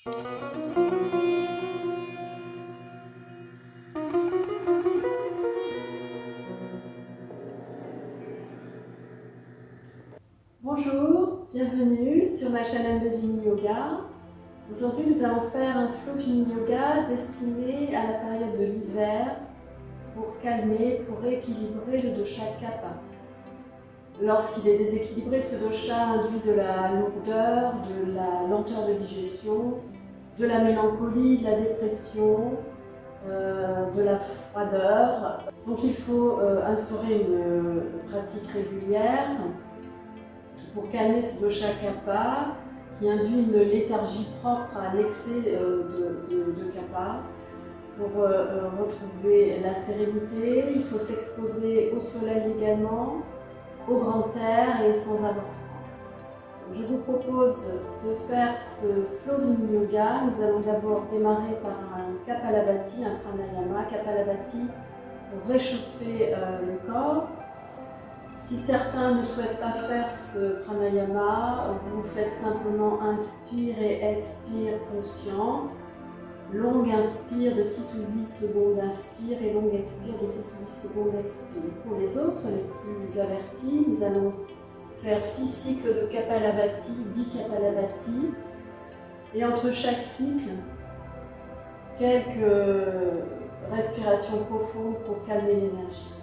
Bonjour, bienvenue sur ma chaîne Devini Yoga. Aujourd'hui, nous allons faire un flow Vini Yoga destiné à la période de l'hiver pour calmer, pour rééquilibrer le dosha Kapha. Lorsqu'il est déséquilibré, ce dosha induit de la lourdeur, de la lenteur de digestion, de la mélancolie, de la dépression, de la froideur. Donc il faut instaurer une pratique régulière pour calmer ce dosha Kapha qui induit une léthargie propre à l'excès de Kapha. Pour retrouver la sérénité, il faut s'exposer au soleil également, au grand air et sans avoir froid. Je vous propose de faire ce flow Vini Yoga. Nous allons d'abord démarrer par un Kapalabhati, un pranayama. Kapalabhati pour réchauffer le corps. Si certains ne souhaitent pas faire ce pranayama, vous faites simplement inspire et expire consciente. Longue inspire de 6 ou 8 secondes inspire et longue expire de 6 ou 8 secondes expire. Pour les autres, les plus avertis, nous allons faire 6 cycles de Kapalabhati, 10 Kapalabhati. Et entre chaque cycle, quelques respirations profondes pour calmer l'énergie.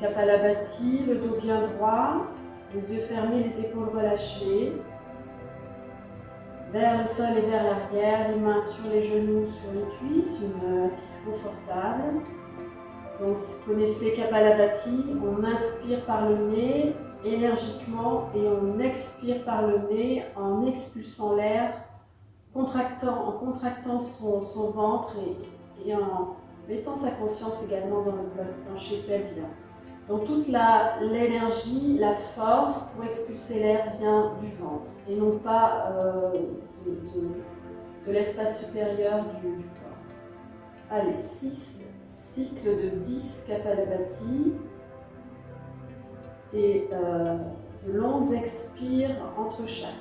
Kapalabhati, le dos bien droit, les yeux fermés, les épaules relâchées. Vers le sol et vers l'arrière, les mains sur les genoux, sur les cuisses, une assise confortable. Donc, si vous connaissez Kapalabhati, on inspire par le nez énergiquement et on expire par le nez en expulsant l'air, en contractant son ventre et en mettant sa conscience également dans le plancher pelvien. Donc toute l'énergie, la force pour expulser l'air vient du ventre et non pas de l'espace supérieur du corps. Allez, 6 cycles de 10 Kapalabhati et de longues expires entre chaque.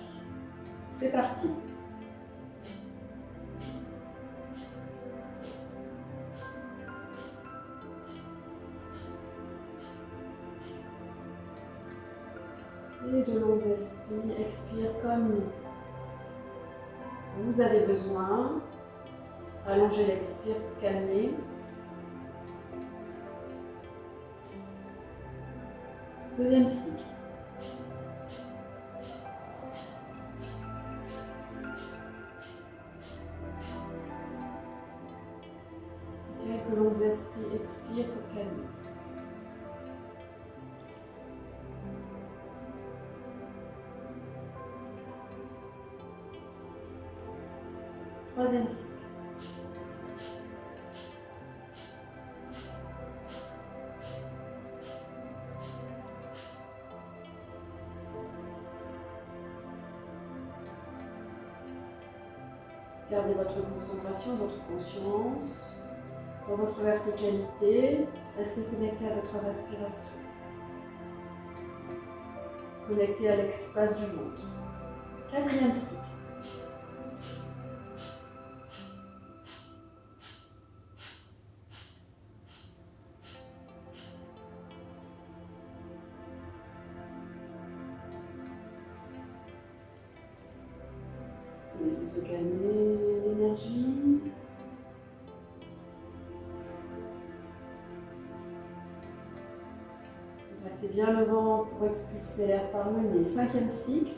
C'est parti. Et de longues expire comme vous avez besoin. Allongez l'expire pour calmer. Deuxième cycle. Quelques longues expire pour calmer. Troisième cycle. Gardez votre concentration, votre conscience dans votre verticalité. Restez connecté à votre respiration. Connecté à l'espace du ventre. Quatrième cycle. Laissez se calmer l'énergie. Contractez bien le ventre pour expulser l'air par le nez. Cinquième cycle.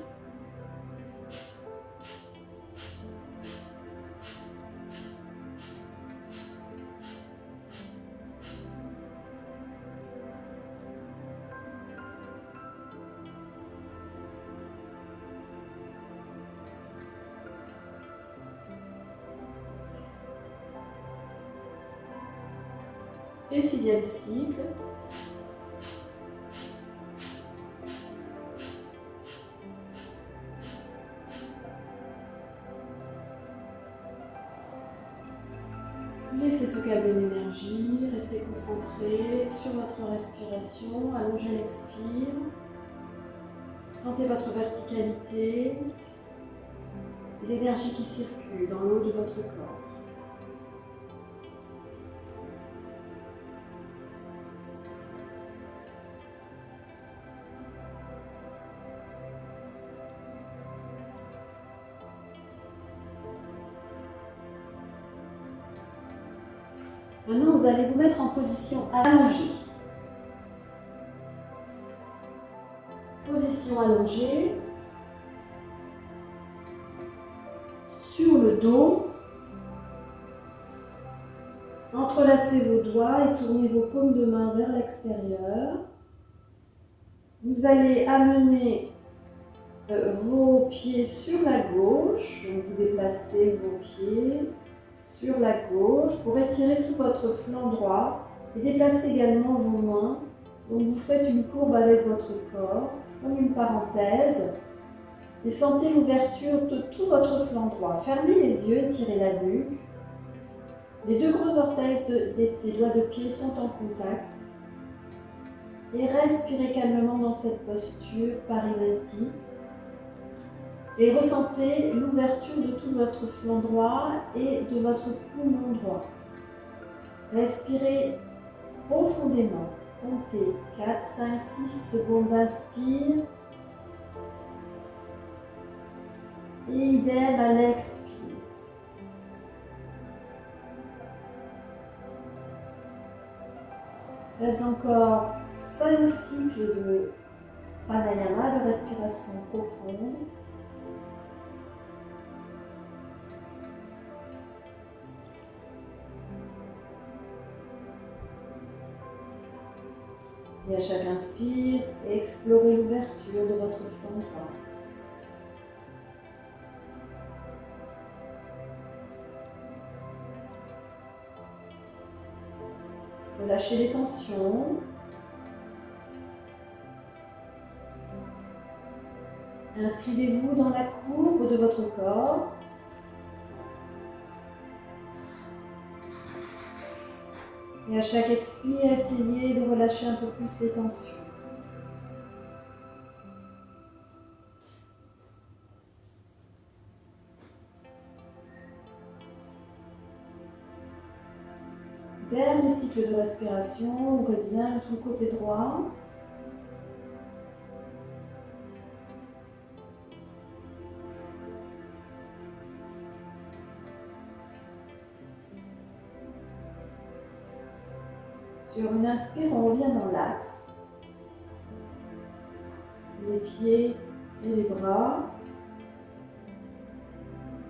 Et sixième cycle. Laissez se calmer l'énergie, restez concentré sur votre respiration, allongez l'expire, sentez votre verticalité, et l'énergie qui circule dans le haut de votre corps. Maintenant, vous allez vous mettre en position allongée. Position allongée. Sur le dos. Entrelacez vos doigts et tournez vos paumes de main vers l'extérieur. Vous allez amener vos pieds sur la gauche. Donc vous déplacez vos pieds sur la gauche pour étirer tout votre flanc droit et déplacer également vos mains. Donc vous faites une courbe avec votre corps, comme une parenthèse, et sentez l'ouverture de tout votre flanc droit. Fermez les yeux, étirez la nuque. Les deux gros orteils des doigts de pied sont en contact. Et respirez calmement dans cette posture Parivritti. Et ressentez l'ouverture de tout votre flanc droit et de votre poumon droit. Respirez profondément. Comptez 4, 5, 6 secondes d'inspire. Et idem à l'expire. Faites encore 5 cycles de pranayama, de respiration profonde. Et à chaque inspire, explorez l'ouverture de votre flanc droit. Relâchez les tensions. Inscrivez-vous dans la courbe de votre corps. Et à chaque expire, essayez de relâcher un peu plus les tensions. Dernier cycle de respiration, on revient l'autre côté droit. Sur une inspire, on revient dans l'axe. Les pieds et les bras.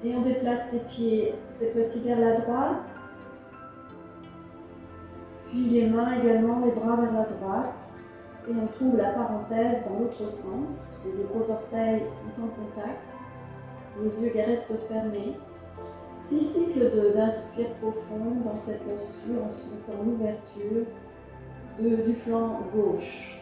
Et on déplace ses pieds, cette fois-ci vers la droite. Puis les mains également, les bras vers la droite. Et on trouve la parenthèse dans l'autre sens. Les deux gros orteils sont en contact. Les yeux restent fermés. 6 cycles d'inspire profonde dans cette posture en sentant l'ouverture du flanc gauche.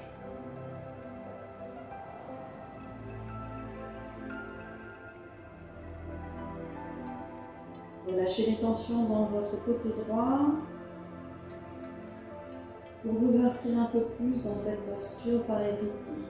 Relâchez les tensions dans votre côté droit pour vous inscrire un peu plus dans cette posture Parivritti.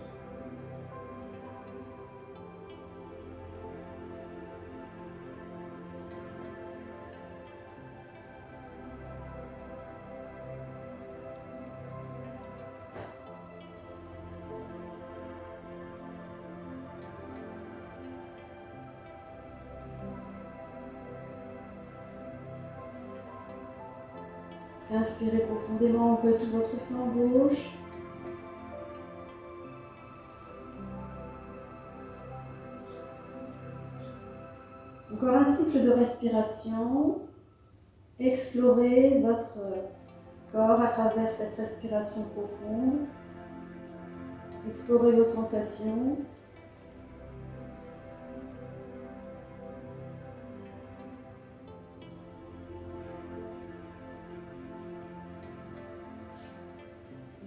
Inspirez profondément, ouvrez tout votre flanc gauche. Encore un cycle de respiration. Explorez votre corps à travers cette respiration profonde. Explorez vos sensations.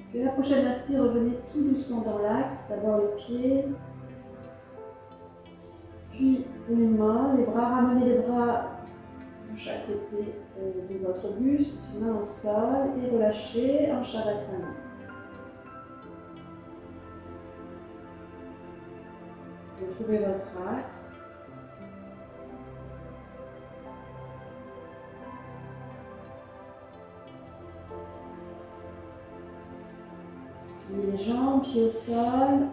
Puis la prochaine inspire, revenez tout doucement dans l'axe. D'abord les pieds, puis une main, les bras, ramenez les bras de chaque côté de votre buste, main au sol et relâchez en Shavasana. Retrouvez votre axe. Pliez les jambes, pieds au sol.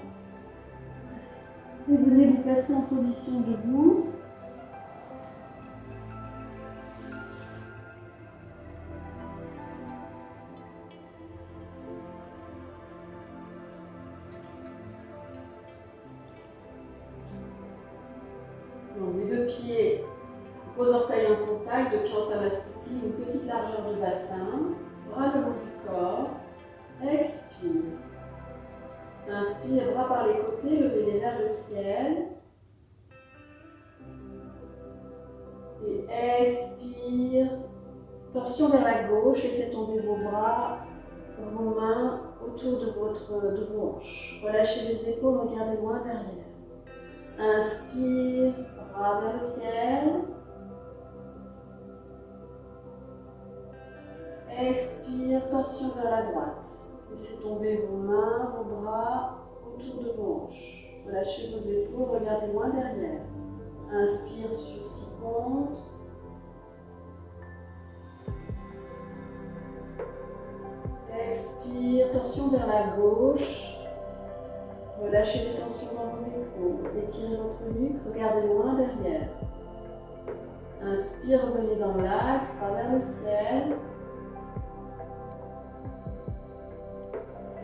Et venez vous placer en position debout. Donc, les deux pieds, vos orteils en contact, deux pieds en Samastiti, une petite largeur de bassin, bras le long du corps. Expire. Inspire, bras par les côtés, levez-les vers le ciel. Et expire. Torsion vers la gauche, laissez tomber vos bras, vos mains autour de vos hanches. Relâchez les épaules, regardez loin derrière. Inspire, bras vers le ciel. Expire, torsion vers la droite. Laissez tomber vos mains, vos bras autour de vos hanches. Relâchez vos épaules, regardez loin derrière. Inspire sur 6 comptes. Expire, torsion vers la gauche. Relâchez les tensions dans vos épaules. Étirez votre nuque, regardez loin derrière. Inspire, revenez dans l'axe, bras vers le ciel.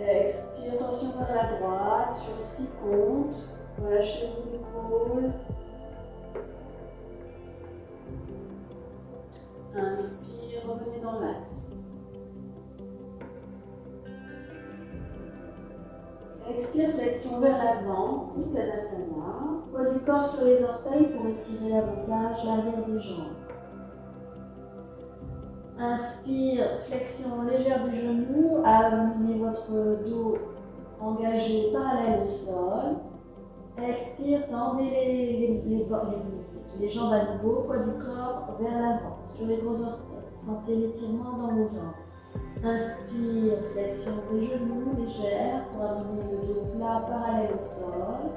Expire, tension vers la droite, sur 6 comptes. Relâchez vos épaules. Inspire, revenez dans l'axe. Expire, flexion vers l'avant, Uttanasana. Poids du corps sur les orteils pour étirer davantage l'arrière des jambes. Inspire, flexion légère du genou, amenez votre dos engagé parallèle au sol. Expire, tendez les jambes à nouveau, poids du corps vers l'avant, sur les gros orteils. Sentez l'étirement dans vos jambes. Inspire, flexion des genoux légère pour amener le dos plat parallèle au sol.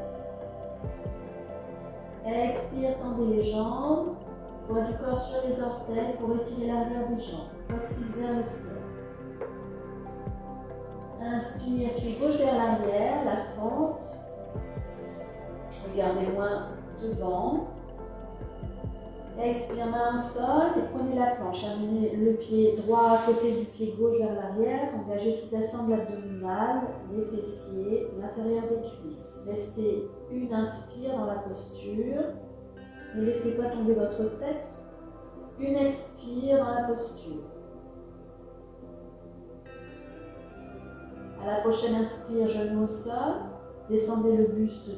Expire, tendez les jambes. Poids du corps sur les orteils pour étirer l'arrière des jambes. Coccyx vers le ciel. Inspire, pied gauche vers l'arrière, la fente. Regardez loin devant. Expire, main au sol et prenez la planche. Amenez le pied droit à côté du pied gauche vers l'arrière. Engagez toute la sangle abdominale, les fessiers, l'intérieur des cuisses. Restez une inspire dans la posture. Ne laissez pas tomber votre tête. Une expire dans la posture. À la prochaine inspire, genou au sol. Descendez le buste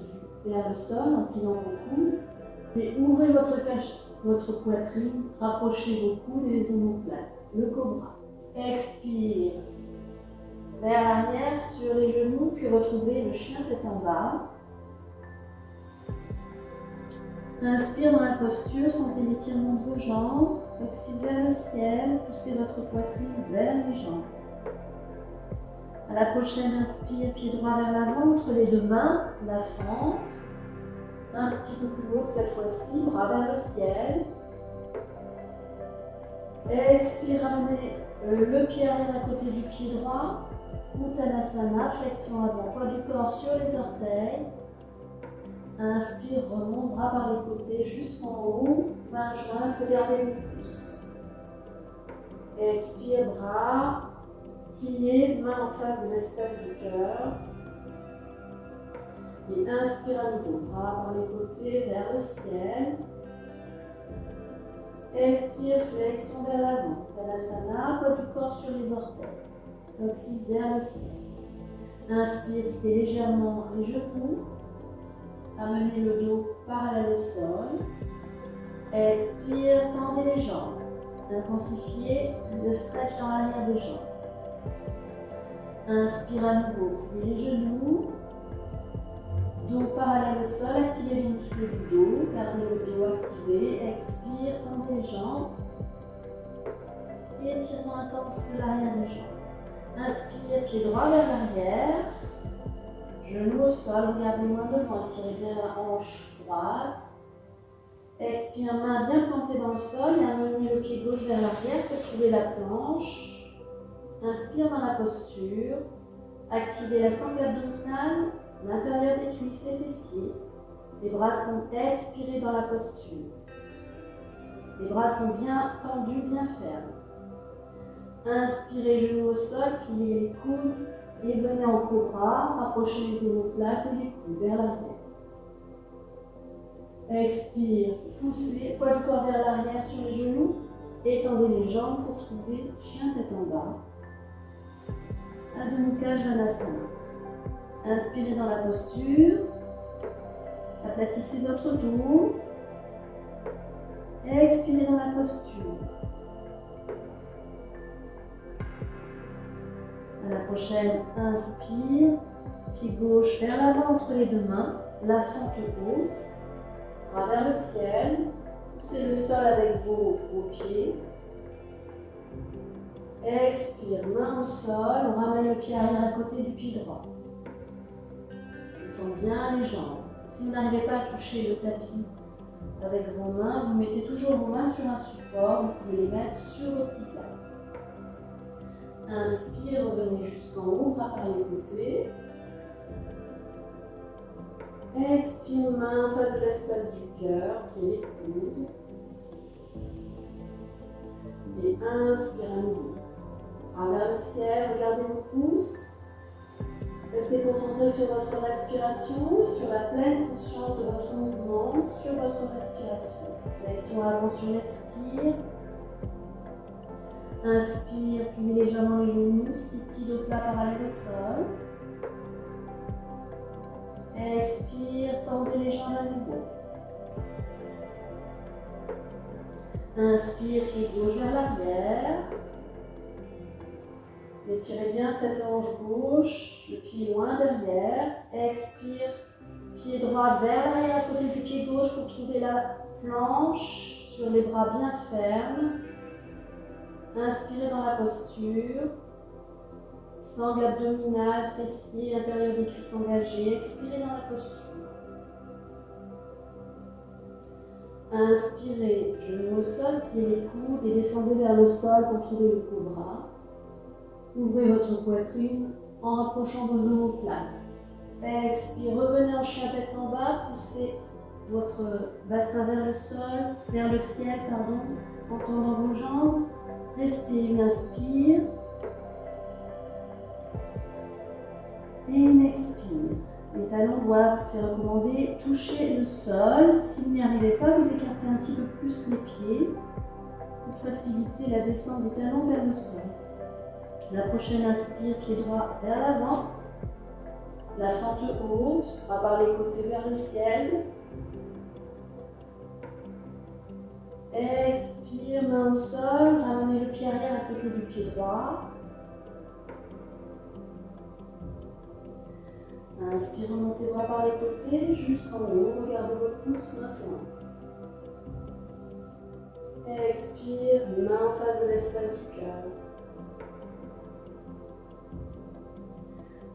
vers le sol en pliant vos coudes. Et ouvrez votre poitrine. Rapprochez vos coudes et les omoplates. Le cobra. Expire. Vers l'arrière sur les genoux, puis retrouvez le chien tête en bas. Inspire dans la posture, sentez l'étirement de vos jambes, coccyx vers le ciel, poussez votre poitrine vers les jambes. À la prochaine inspire, pied droit vers l'avant, entre les deux mains, la fente. Un petit peu plus haut cette fois-ci, bras vers le ciel. Expire, ramenez le pied arrière à côté du pied droit. Uttanasana, flexion avant, poids du corps sur les orteils. Inspire, remonte, bras par les côtés jusqu'en haut, main jointe, regardez le pouce. Expire, bras, pliés, main en face de l'espace du cœur. Et inspire à nouveau, bras par les côtés vers le ciel. Expire, flexion vers l'avant. Uttanasana, poids du corps sur les orteils. Coccyx vers le ciel. Inspire, pliez légèrement les genoux. Amenez le dos parallèle au sol. Expire, tendez les jambes. Intensifiez le stretch dans l'arrière des jambes. Inspire à nouveau, pliez les genoux. Dos parallèle au sol, activez les muscles du dos. Gardez le dos activé. Expire, tendez les jambes. Et étirement intense de l'arrière des jambes. Inspire, pied droit vers l'arrière. Genou au sol, regardez loin devant, tirez bien la hanche droite. Expire, main bien plantée dans le sol et amenez le pied gauche vers l'arrière pour trouver la planche. Inspire dans la posture. Activez la sangle abdominale, l'intérieur des cuisses, les fessiers. Les bras sont expirés dans la posture. Les bras sont bien tendus, bien fermes. Inspirez, genoux au sol, pliez les coudes et venez en cobra, rapprochez les omoplates et les coudes vers l'arrière. Expire, poussez, poids du corps vers l'arrière sur les genoux, étendez les jambes pour trouver chien tête en bas. Adho Mukha Svanasana. Inspirez dans la posture, aplatissez votre dos, expirez dans la posture. À la prochaine, inspire, pied gauche vers l'avant entre les deux mains, la fente haute, bras vers le ciel, poussez le sol avec vos pieds. Expire, main au sol, on ramène le pied arrière à côté du pied droit. On tend bien les jambes. Si vous n'arrivez pas à toucher le tapis avec vos mains, vous mettez toujours vos mains sur un support, vous pouvez les mettre sur vos tibias. Inspire, revenez jusqu'en haut, bras par les côtés. Expire, main en face de l'espace du cœur, pieds les coudes. Et inspire à nouveau. Vers le ciel, regardez vos pouces. Restez concentré sur votre respiration, sur la pleine conscience de votre mouvement, sur votre respiration. Flexion avant sur l'expire. Inspire, pliez légèrement les genoux, stick dos plat parallèle au sol. Expire, tendez les jambes à nouveau. Inspire, pied gauche vers l'arrière. Étirez bien cette hanche gauche, le pied loin derrière. Expire, pied droit vers l'arrière à côté du pied gauche pour trouver la planche sur les bras bien fermes. Inspirez dans la posture. Sangle abdominale, fessier, intérieur des cuisses engagées. Expirez dans la posture. Inspirez, genoux au sol, pliez les coudes et descendez vers le sol pour trouver le cobra. Ouvrez votre poitrine en rapprochant vos omoplates. Expire, revenez en chien tête en bas, poussez votre bassin vers le sol, vers le ciel, en tendant vos jambes. Restez une inspire et une expire. Les talons doivent, c'est recommandé, toucher le sol. Si vous n'y arrivez pas, vous écartez un petit peu plus les pieds pour faciliter la descente des talons vers le sol. La prochaine inspire, pied droit vers l'avant. La fente haute, bras par les côtés vers le ciel. Expire, main au sol, ramenez le pied arrière à côté du pied droit. Inspire, remontez bras par les côtés, jusqu'en haut, regardez vos pouces, main jointe. Expire, main en face de l'espace du cœur.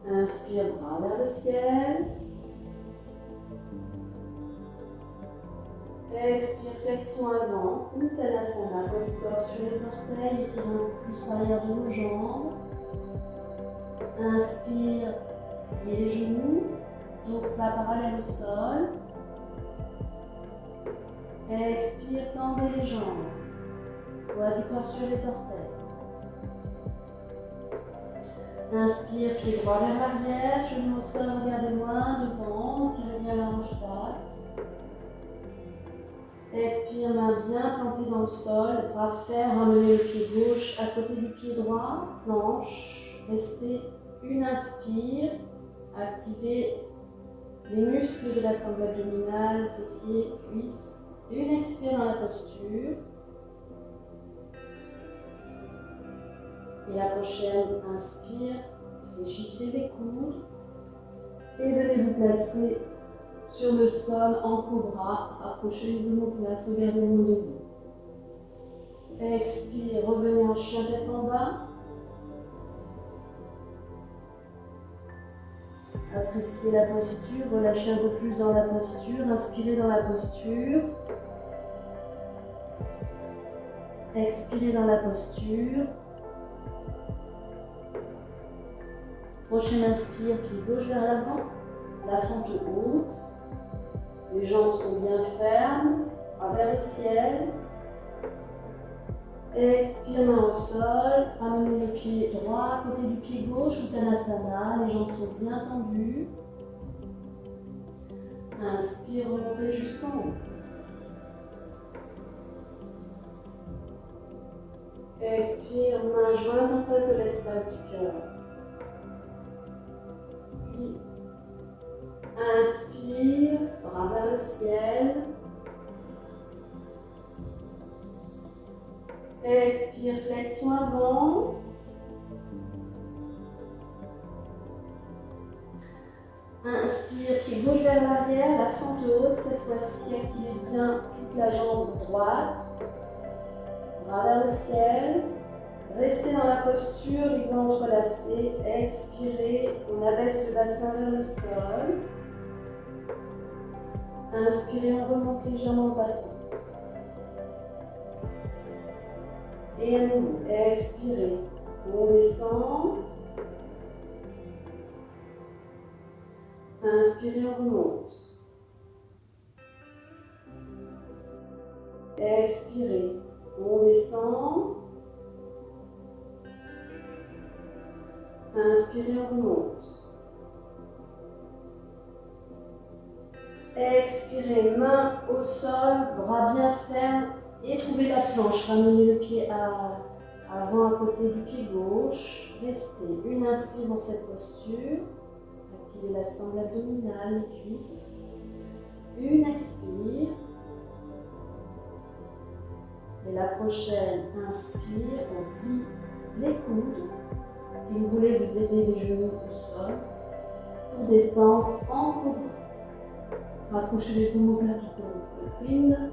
Inspire, bras vers le ciel. Expire, flexion avant, Uttanasana, poids du corps sur les orteils, étirant plus l'arrière de nos jambes. Inspire, pliez les genoux, dos plat parallèle au sol. Expire, tendez les jambes, poids du corps sur les orteils. Inspire, pied droit vers l'arrière, genou au sol, regardez loin, devant, tirez bien la hanche droite. Expire, main bien plantée dans le sol, bras ferme, ramenez le pied gauche à côté du pied droit, planche. Restez une inspire, activez les muscles de la sangle abdominale, fessiers, cuisses. Une expire dans la posture. Et la prochaine, inspire, fléchissez les coudes et venez vous placer sur le sol en cobra, approchez les omoplates, regardez loin de vous. Expire, revenez en chien tête en bas. Appréciez la posture, relâchez un peu plus dans la posture, inspirez dans la posture. Expirez dans la posture. Prochaine inspire, pied gauche vers l'avant, la fente haute. Les jambes sont bien fermes, vers le ciel. Expire, main au sol, ramenez le pied droit à côté du pied gauche, Uttanasana, les jambes sont bien tendues. Inspire, remontez jusqu'en haut. Expire, main jointe en face de l'espace du cœur. Puis, inspire, bras vers le ciel. Expire, flexion avant. Inspire, pied gauche vers l'arrière, la fente haute. Cette fois-ci, activez bien toute la jambe droite. Bras vers le ciel. Restez dans la posture, les bras entrelacés. Expirez, on abaisse le bassin vers le sol. Inspirez, on remonte légèrement le bassin. Et à nouveau, expirez, on descend. Inspirez, on remonte. Expirez, on descend. Inspirez, on remonte. Expirez, main au sol, bras bien fermes. Et trouvez la planche, ramenez le pied avant à côté du pied gauche. Restez une inspire dans cette posture. Activez la sangle abdominale, les cuisses. Une expire. Et la prochaine inspire, on plie les coudes. Si vous voulez vous aider les genoux au sol, pour descendre en cobra. Rapprochez les omoplates de la poitrine.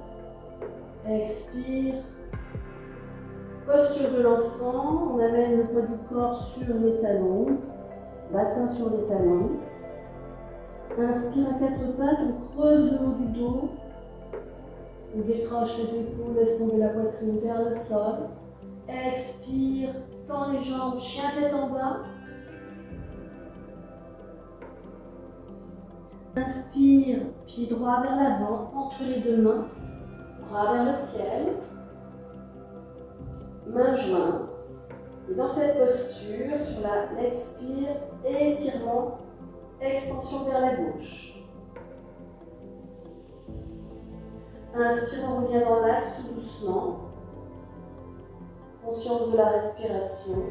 Expire. Posture de l'enfant, on amène le poids du corps sur les talons, bassin sur les talons. Inspire à quatre pattes, on creuse le haut du dos. On décroche les épaules, laisse tomber la poitrine vers le sol. Expire, tend les jambes, chien tête en bas. Inspire, pied droit vers l'avant, entre les deux mains. Bras vers le ciel, mains jointes. Et dans cette posture, sur l'expire, étirement, extension vers la gauche. Inspire, on revient dans l'axe tout doucement. Conscience de la respiration.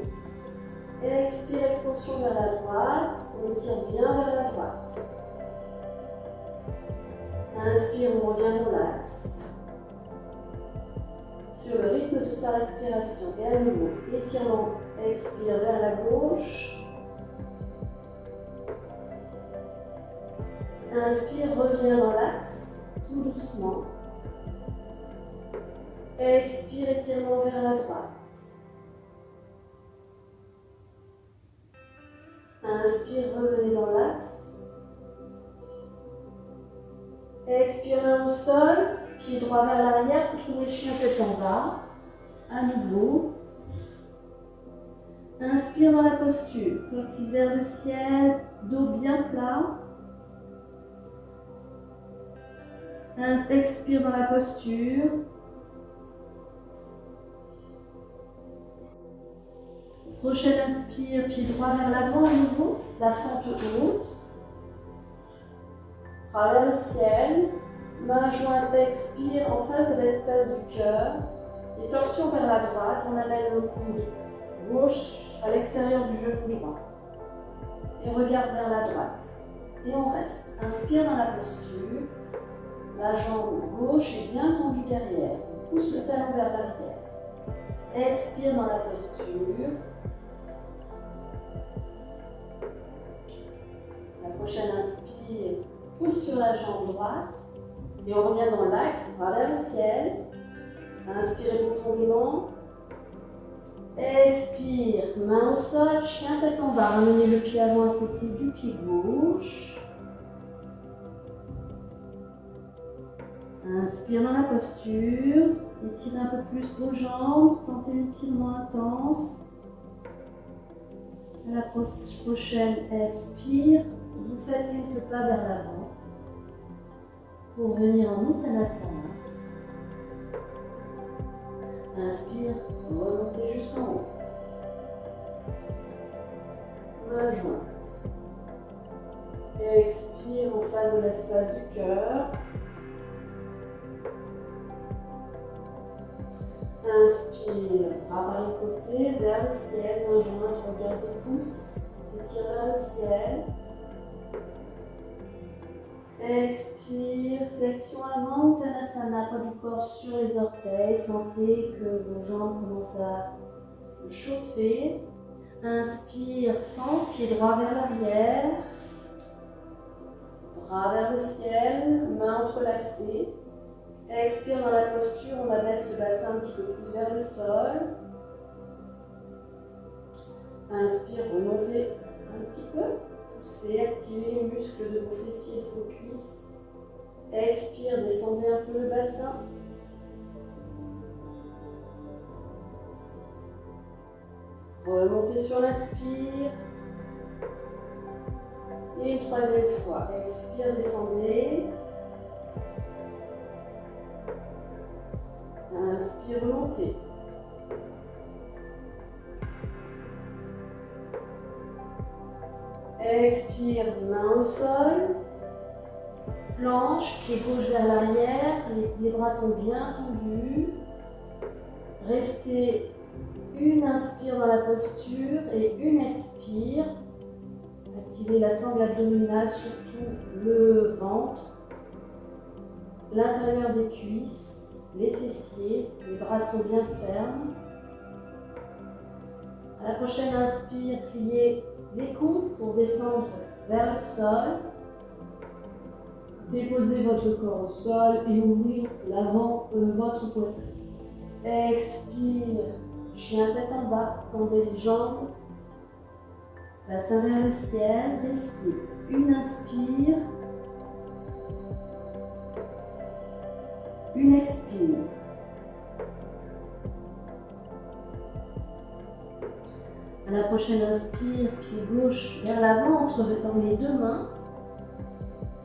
Expire, extension vers la droite. On étire bien vers la droite. Inspire, on revient dans l'axe. Sur le rythme de sa respiration. Et à nouveau, étirement, expire vers la gauche. Inspire, reviens dans l'axe, tout doucement. Expire, étirement vers la droite. Inspire, revenez dans l'axe. Expire, main au sol. Pied droit vers l'arrière pour trouver chien tête en bas. À nouveau. Inspire dans la posture. Coccyx vers le ciel. Dos bien plat. Expire dans la posture. Prochaine inspire. Pied droit vers l'avant à nouveau. La fente haute. Bras vers le ciel. Main jointe, expire en face de l'espace du cœur. Et torsion vers la droite, on amène le coude gauche à l'extérieur du genou droit. Et regarde vers la droite. Et on reste. Inspire dans la posture. La jambe gauche est bien tendue derrière. On pousse le talon vers l'arrière. Expire dans la posture. La prochaine inspire, pousse sur la jambe droite. Et on revient dans l'axe, bras vers le ciel. Inspirez profondément. Expire, main au sol, chien tête en bas. Ramenez le pied avant à côté du pied gauche. Inspire dans la posture. Étirez un peu plus vos jambes. Sentez l'étirement intense. La prochaine expire, vous faites quelques pas vers l'avant pour venir en Uttanasana. Inspire, remontez jusqu'en haut. Main jointe. Expire en face de l'espace du cœur. Inspire, bras par les côtés, vers le ciel, main jointe, regard de pouce, s'étire vers le ciel. Expire, flexion avant, Uttanasana, poids du corps sur les orteils. Sentez que vos jambes commencent à se chauffer. Inspire, fend, pied droit vers l'arrière. Bras vers le ciel, mains entrelacées. Expire dans la posture, on abaisse le bassin un petit peu plus vers le sol. Inspire, remontez un petit peu. Poussez, activez les muscles de vos fessiers et de vos cuisses. Expire, descendez un peu le bassin. Remontez sur l'inspire. Et une troisième fois. Expire, descendez. Inspire, remontez. Expire, main au sol. Planche, pied gauche vers l'arrière. Les bras sont bien tendus. Restez une inspire dans la posture et une expire. Activez la sangle abdominale, surtout le ventre, l'intérieur des cuisses. Les fessiers, les bras sont bien fermes. À la prochaine inspire, pliez les coudes pour descendre vers le sol. Déposez votre corps au sol et ouvrir l'avant votre poitrine. Expire, chien tête en bas, tendez les jambes. Bassin vers le ciel, restez. Une inspire. Une expire. À la prochaine inspire, pied gauche vers l'avant, entretenant les deux mains.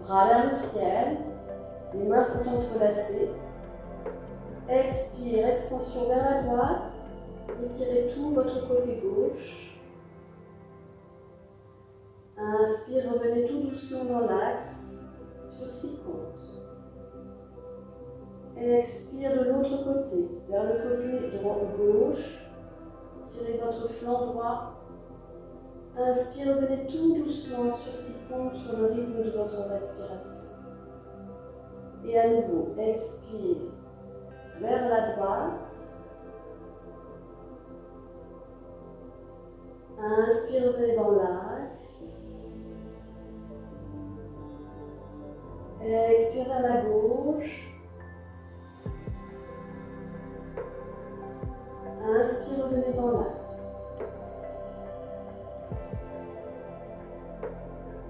Bras vers le ciel. Les mains sont entrelacées. Expire, extension vers la droite. Étirez tout votre côté gauche. Inspire, revenez tout doucement dans l'axe sur 6 comptes. Expire de l'autre côté, vers le côté droit ou gauche. Tirez votre flanc droit. Inspire, revenez tout doucement sur 6 comptes sur le rythme de votre respiration. Et à nouveau, expire vers la droite. Inspire, revenez dans l'axe. Expire vers la gauche. Inspire, revenez dans l'axe.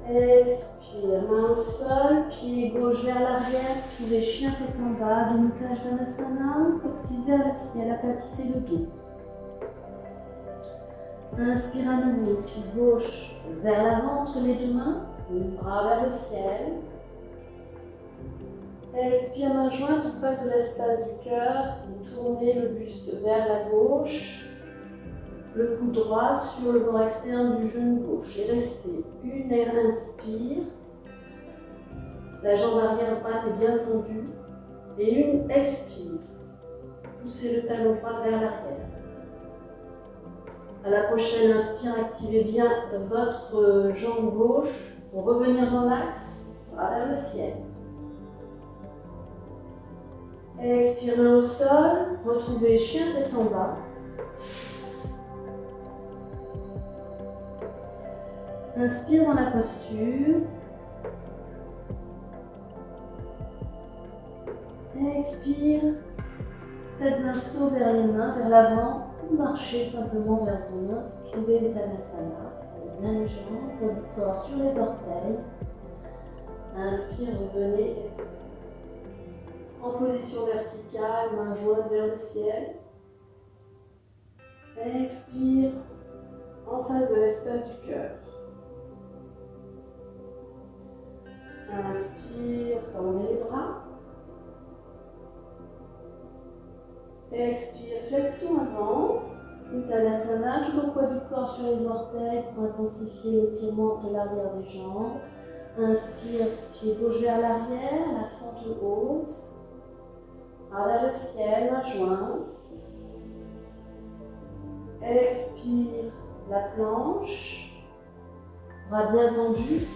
Expire, main au sol, pied gauche vers l'arrière, puis les chiens tête en bas, demi-cage d'Anasana, coccyx vers le ciel, aplatissez le dos. Inspire à nouveau, pied gauche vers l'avant entre les deux mains, bras vers le ciel. Expire, main jointe en face de l'espace du cœur, tournez le buste vers la gauche, le coude droit sur le bord externe du genou gauche et restez. Une inspire, la jambe arrière droite est bien tendue et une expire, poussez le talon droit vers l'arrière. À la prochaine inspire, activez bien votre jambe gauche pour revenir dans l'axe, vers le ciel. Expire, main au sol, retrouvez chien tête en bas. Inspire dans la posture. Expire. Faites un saut vers les mains, vers l'avant, ou marchez simplement vers vos mains. Trouvez l'Uttanasana. Bien les jambes, poids du corps sur les orteils. Inspire, revenez en position verticale, main jointe vers le ciel. Expire, en face de l'espace du cœur. Inspire, tendez les bras. Expire, flexion avant. Uttanasana, toujours poids du corps sur les orteils pour intensifier l'étirement de l'arrière des jambes. Inspire, pied gauche vers l'arrière, la fente haute. Bras vers le ciel, main jointe. Expire, la planche. Bras bien tendus.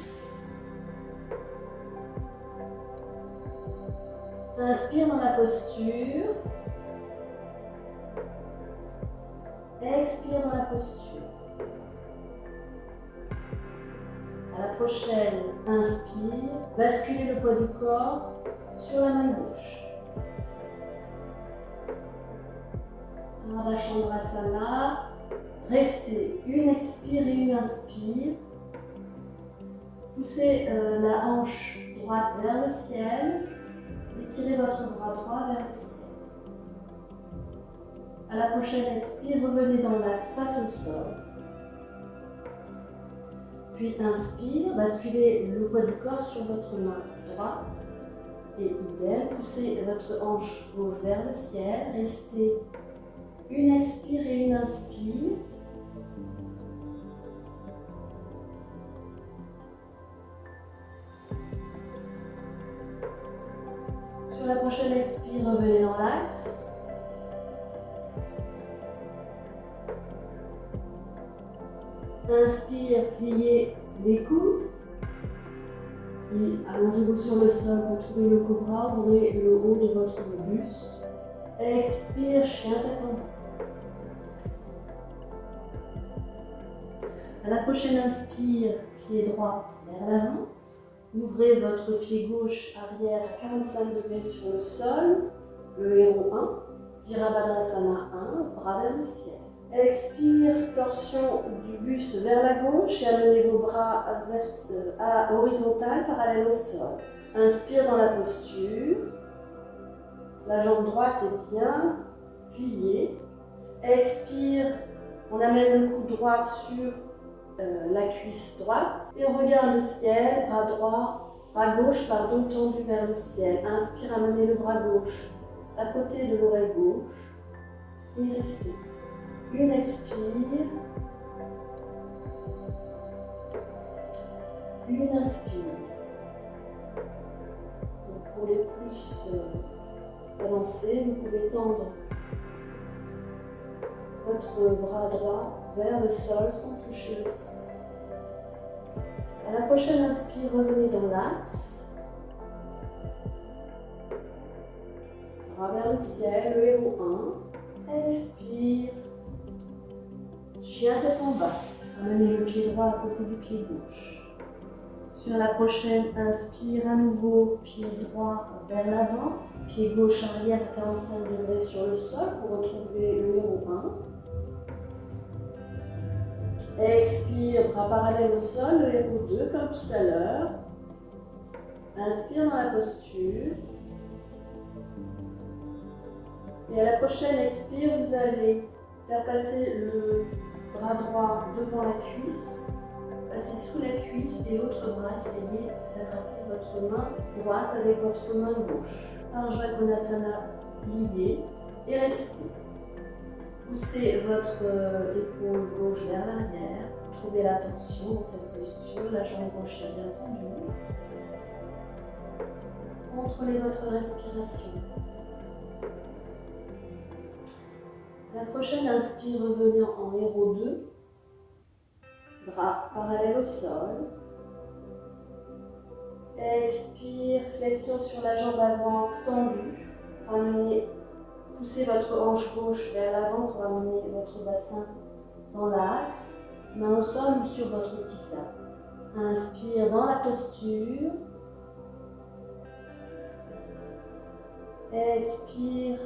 Inspire dans la posture. Expire dans la posture. À la prochaine, inspire. Basculez le poids du corps sur la main gauche. Ardha Chandrasana. Restez une expire et une inspire. Poussez la hanche droite vers le ciel. Étirez votre bras droit vers le ciel. À la prochaine expire, revenez dans l'axe face au sol. Puis inspire, basculez le poids du corps sur votre main droite. Et idem, poussez votre hanche gauche vers le ciel. Restez une expire et une inspire. Sur la prochaine expire, revenez dans l'axe. Inspire, pliez les coudes. Et allongez-vous sur le sol pour trouver le cobra. Ouvrez le haut de votre buste. Expire, chien tête en bas. À la prochaine inspire, pied droit vers l'avant. Ouvrez votre pied gauche arrière à 45 degrés sur le sol. Le héros 1. Virabhadrasana 1, bras vers le ciel. Expire, torsion du buste vers la gauche et amenez vos bras à horizontal, parallèle au sol. Inspire dans la posture. La jambe droite est bien pliée. Expire, on amène le coude droit sur la cuisse droite et on regarde le ciel, bras gauche tendu vers le ciel. Inspire, amenez le bras gauche à côté de l'oreille gauche et restez. Une expire, une inspire. Donc pour les plus avancés, vous pouvez tendre votre bras droit vers le sol sans toucher le sol. À la prochaine inspire, revenez dans l'axe. Bras vers le ciel, le héros 1. Expire. Chien tête en bas. Amenez le pied droit à côté du pied gauche. Sur la prochaine, inspire à nouveau, pied droit vers l'avant, pied gauche arrière à 45 degrés sur le sol pour retrouver le héros 1. Expire, bras parallèles au sol, le héros 2 comme tout à l'heure. Inspire dans la posture. Et à la prochaine expire, vous allez faire passer le bras droit devant la cuisse, passer sous la cuisse et l'autre bras, essayez d'attraper votre main droite avec votre main gauche. Ardha Konasana lié et restez. Poussez votre épaule gauche vers l'arrière, trouvez la tension dans cette posture, la jambe gauche est bien tendue. Contrôlez votre respiration. La prochaine inspire, revenez en héros 2, bras parallèles au sol. Expire, flexion sur la jambe avant tendue. Poussez votre hanche gauche vers l'avant pour amener votre bassin dans l'axe, main au sol ou sur votre tibia. Inspire dans la posture. Expire.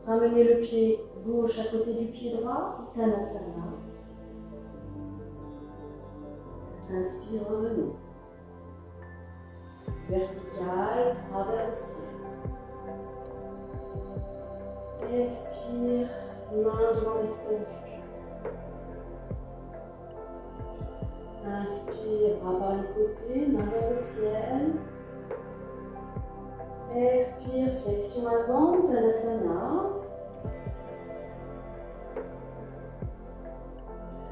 Ramenez le pied gauche à côté du pied droit, Uttanasana. Inspire, revenez. Vertical, bras vers le ciel. Expire, main devant l'espace du cœur. Inspire, bras par les côtés, main vers le ciel. Expire, flexion avant, Uttanasana.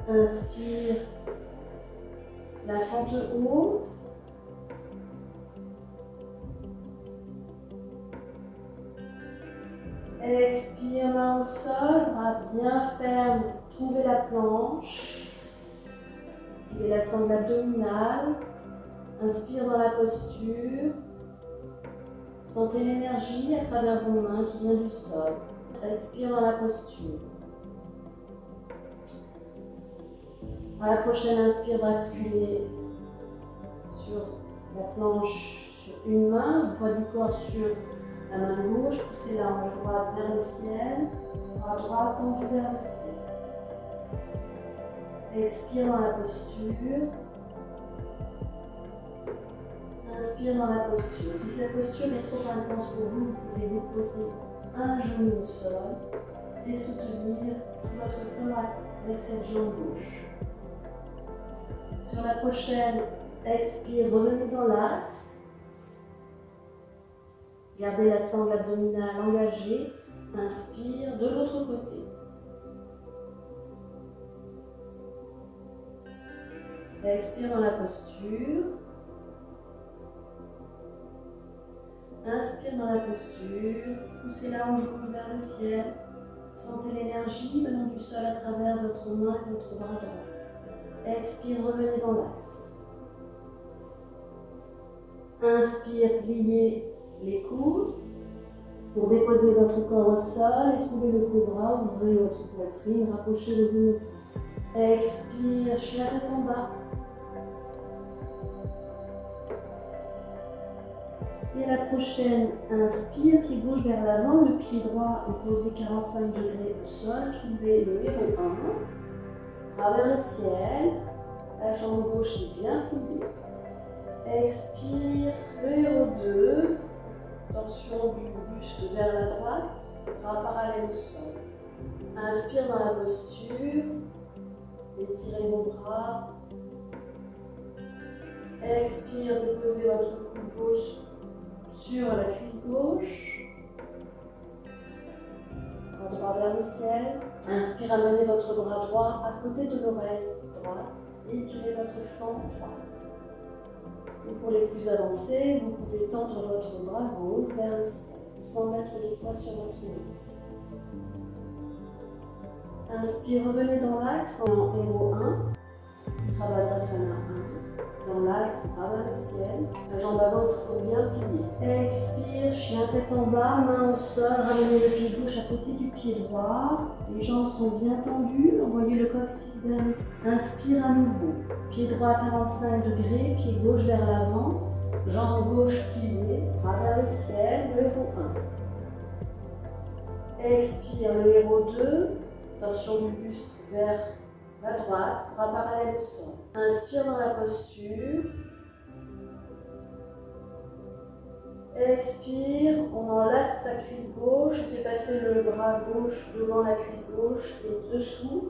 Inspire, la fente haute. Expire, main au sol, bras bien fermes, trouvez la planche. Tirez la sangle abdominale. Inspire dans la posture. Sentez l'énergie à travers vos mains qui vient du sol. Expire dans la posture. À la prochaine inspire, basculez sur la planche sur une main, le poids du corps sur la main gauche, poussez la hanche droite vers le ciel, bras droit tendu vers le ciel. Expire dans la posture. Inspire dans la posture. Si cette posture est trop intense pour vous, vous pouvez déposer un genou au sol et soutenir votre corps avec cette jambe gauche. Sur la prochaine, expire, revenez dans l'axe. Gardez la sangle abdominale engagée. Inspire de l'autre côté. Expire dans la posture. Inspire dans la posture. Poussez la hanche gauche vers le ciel. Sentez l'énergie venant du sol à travers votre main et votre bras droit. Expire, revenez dans l'axe. Inspire, pliez les coudes pour déposer votre corps au sol et trouver le cobra. Ouvrez votre poitrine, rapprochez vos genoux. Expire, chien tête en bas. Et à la prochaine, inspire, pied gauche vers l'avant, le pied droit est posé 45 degrés au sol. Trouvez le héros 1. Bras vers le ciel. La jambe gauche est bien pliée. Expire, le héros 2. Tension du buste vers la droite. Bras parallèles au sol. Inspire dans la posture. Étirez vos bras. Expire, déposez votre coude gauche sur la cuisse gauche. Bras droit vers le ciel. Inspire, amenez votre bras droit à côté de l'oreille droite. Étirez votre flanc droit. Et pour les plus avancés, vous pouvez tendre votre bras gauche vers le ciel, sans mettre les poids sur votre dos. Inspire, revenez dans l'axe en héros 1. Prabhadasana 1. Dans l'axe, bras vers le ciel. La jambe avant est toujours bien pliée. Expire, chien tête en bas, main au sol. Ramenez le pied gauche à côté du pied droit. Les jambes sont bien tendues. Envoyez le coccyx vers le ciel. Inspire à nouveau. Pied droit à 45 degrés, pied gauche vers l'avant. Jambe gauche pliée, bras vers le ciel, le héros 1. Expire, le héros 2. Tension du buste vers la droite, bras parallèles au sol. Inspire dans la posture. Expire, on enlace sa cuisse gauche, on fait passer le bras gauche devant la cuisse gauche et dessous.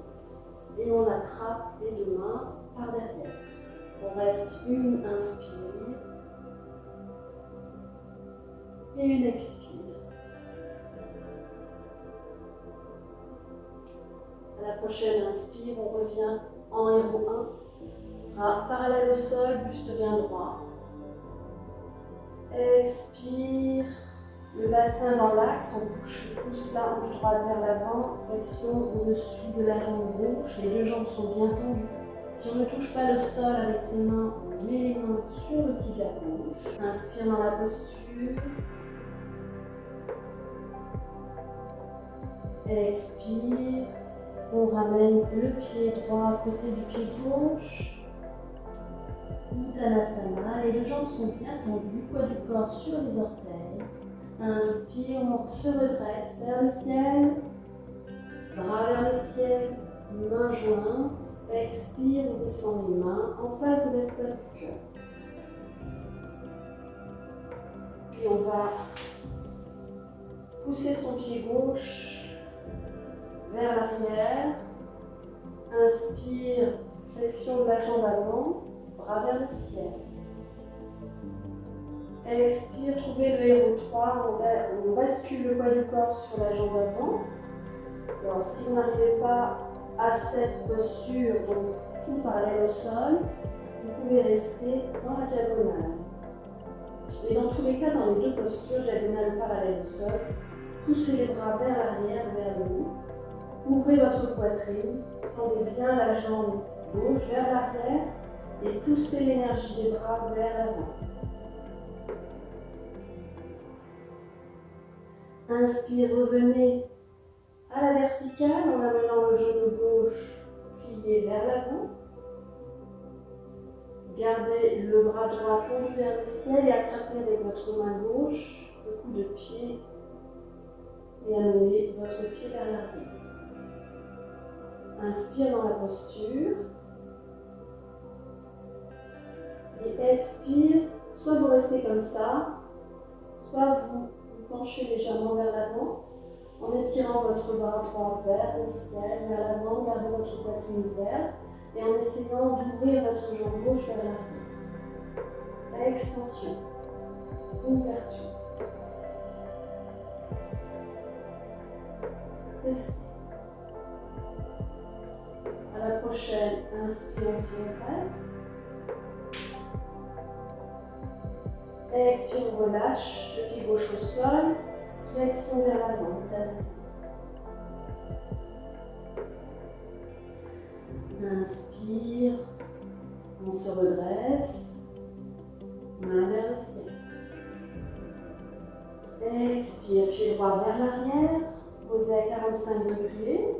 Et on attrape les deux mains par derrière. On reste une inspire et une expire. À la prochaine inspire, on revient en héros 1. Bras parallèle au sol, buste bien droit. Expire, le bassin dans l'axe, on pousse la hanche droite vers l'avant, flexion au-dessus de la jambe gauche, les deux jambes sont bien tendues. Si on ne touche pas le sol avec ses mains, on met les mains sur le tibia gauche. Inspire dans la posture. Expire. On ramène le pied droit à côté du pied gauche. Uttanasana. Les deux jambes sont bien tendues, poids du corps sur les orteils. Inspire, on se redresse vers le ciel. Bras vers le ciel, mains jointes. Expire, on descend les mains en face de l'espace du cœur. Puis on va pousser son pied gauche vers l'arrière. Inspire, flexion de la jambe avant. bras vers le ciel. Expire, trouvez le héros 3, on bascule le poids du corps sur la jambe avant. Alors, si vous n'arrivez pas à cette posture, donc tout parallèle au sol, vous pouvez rester dans la diagonale. Et dans tous les cas, dans les deux postures, diagonale ou parallèle au sol, poussez les bras vers l'arrière, vers le haut. Ouvrez votre poitrine, tendez bien la jambe gauche vers l'arrière et poussez l'énergie des bras vers l'avant. Inspire, revenez à la verticale en amenant le genou gauche plié vers l'avant. Gardez le bras droit tendu vers le ciel et attrapez avec votre main gauche le coup de pied et amenez votre pied vers l'arrière. Inspire dans la posture et expire. Soit vous restez comme ça, soit vous penchez légèrement vers l'avant en étirant votre bras droit vers le ciel, vers l'avant, gardez votre poitrine ouverte et en essayant d'ouvrir votre jambe gauche vers l'arrière. Extension, ouverture. Restez. À la prochaine, inspire, on se redresse. Expire, on relâche, le pied gauche au sol, flexion vers l'avant, inspire, on se redresse, main vers le ciel. Expire, pied droit vers l'arrière, posé à 45 degrés.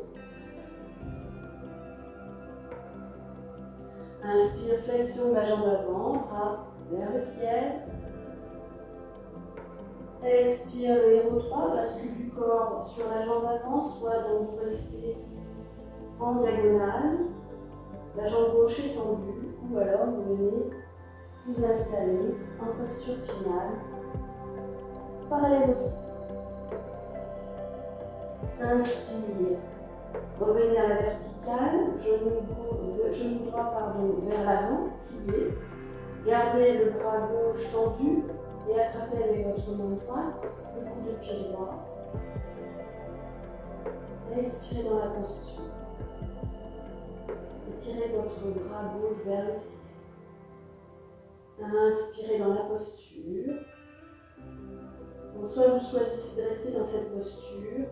Inspire, flexion de la jambe avant, bras vers le ciel. Expire, le héros 3, bascule du corps sur la jambe avant, soit donc vous restez en diagonale, la jambe gauche est tendue, ou alors vous venez vous installer en posture finale, parallèle au sol. Inspire, revenez à la verticale, genou droit vers l'avant, plié. Gardez le bras gauche tendu et attrapez avec votre main droite le coup de pied droit. Expirez dans la posture. Étirez votre bras gauche vers le ciel. Inspirez dans la posture. Donc, soit vous choisissez de rester dans cette posture,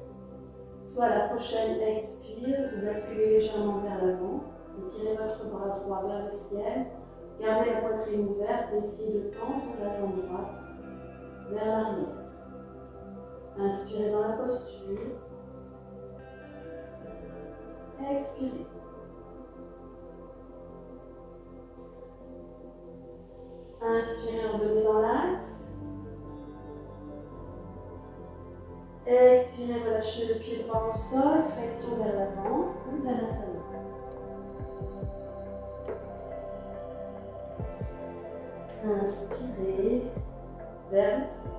soit à la prochaine expire, vous basculez légèrement vers l'avant. Étirez votre bras droit vers le ciel. Gardez la poitrine ouverte et essayez de tendre la jambe droite vers l'arrière. Inspirez dans la posture. Expirez. Inspirez, revenez dans l'axe. Expirez, relâchez le pied droit au sol, flexion vers l'avant, Uttanasana. Inspirez vers le ciel.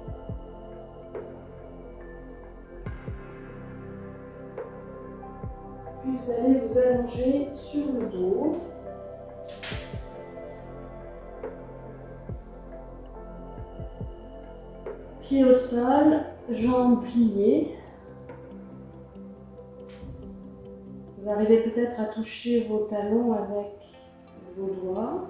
Puis vous allez vous allonger sur le dos. Pieds au sol, jambes pliées. Vous arrivez peut-être à toucher vos talons avec vos doigts.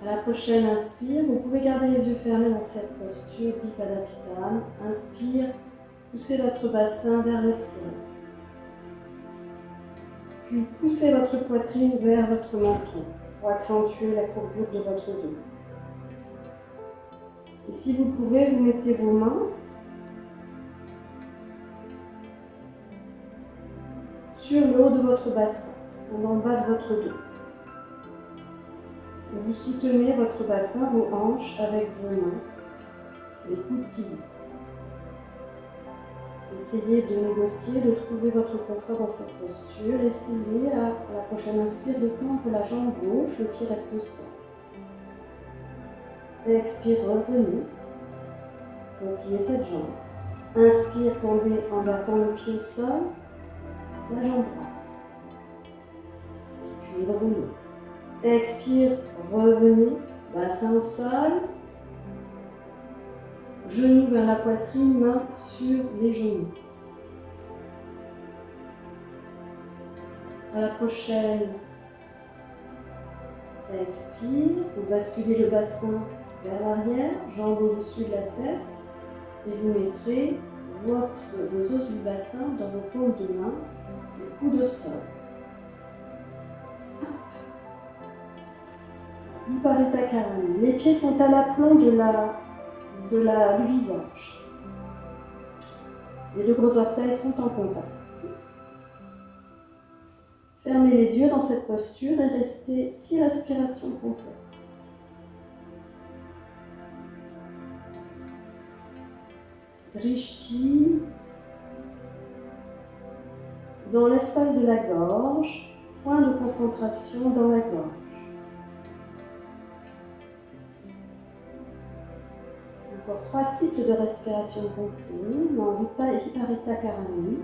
À la prochaine inspire, vous pouvez garder les yeux fermés dans cette posture, Vipadapitana. Inspire, poussez votre bassin vers le ciel. Puis poussez votre poitrine vers votre menton pour accentuer la courbure de votre dos. Et si vous pouvez, vous mettez vos mains sur le haut de votre bassin, en bas de votre dos. Vous soutenez votre bassin, vos hanches avec vos mains, les coudes pliés. Essayez de négocier, de trouver votre confort dans cette posture. Essayez à la prochaine inspire de tendre la jambe gauche, le pied reste au sol. Expire, revenez. Repliez cette jambe. Inspire, tendez en gardant le pied au sol, la jambe droite. et revenez. Expire, revenez, bassin au sol. Genoux vers la poitrine, mains sur les genoux. À la prochaine, expire, vous basculez le bassin vers l'arrière, jambes au-dessus de la tête et vous mettrez vos os du bassin dans vos paumes de main, les coudes au sol. Viparita Karani. Les pieds sont à l'aplomb du visage. Les deux gros orteils sont en contact. Fermez les yeux dans cette posture et restez 6 respirations complètes. Drishti, dans l'espace de la gorge, point de concentration dans la gorge. Encore 3 cycles de respiration complets dans Viparita Karani.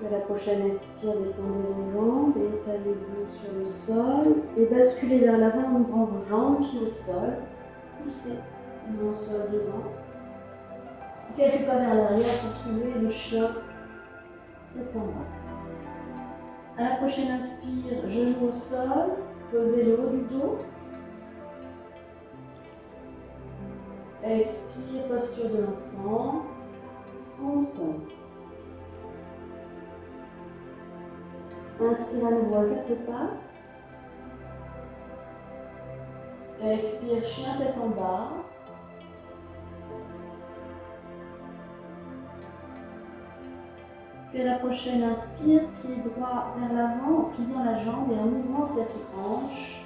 À la prochaine expire, descendez vos jambes et étalez-vous sur le sol et basculez vers l'avant en ouvrant vos jambes, pieds au sol. Poussez le sol devant. Quelques pas vers l'arrière pour trouver le chien tête en bas. À la prochaine inspire, genoux au sol, posez le haut du dos. Expire, posture de l'enfant, front au sol. Inspire à nouveau à 4 pattes. Expire, chien tête en bas. Puis à la prochaine, inspire, pied droit vers l'avant en pliant la jambe et en ouvrant cette hanche.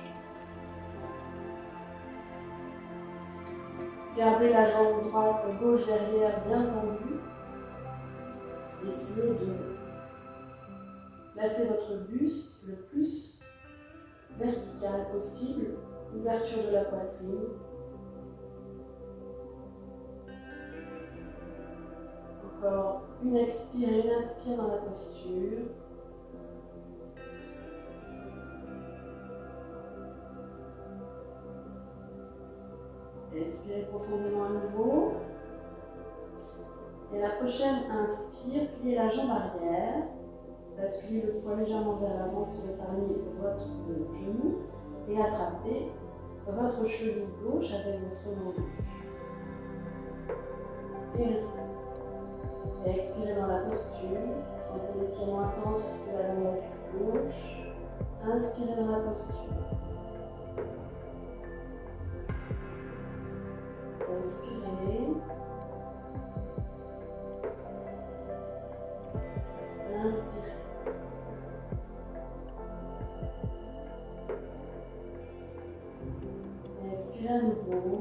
Gardez la jambe droite, gauche derrière bien tendue. Essayez de placez votre buste le plus vertical possible, ouverture de la poitrine. Encore une expire et une inspire dans la posture. Expirez profondément à nouveau. Et la prochaine, inspire, pliez la jambe arrière. Basculez le poids légèrement vers l'avant pour épargner votre genou et attrapez votre cheville gauche avec votre main gauche. Et restez. Et expirez dans la posture. Sentez l'étirement intense de la jambe de la cuisse gauche. Inspirez dans la posture. Inspirez. Inspirez. Expirez à nouveau.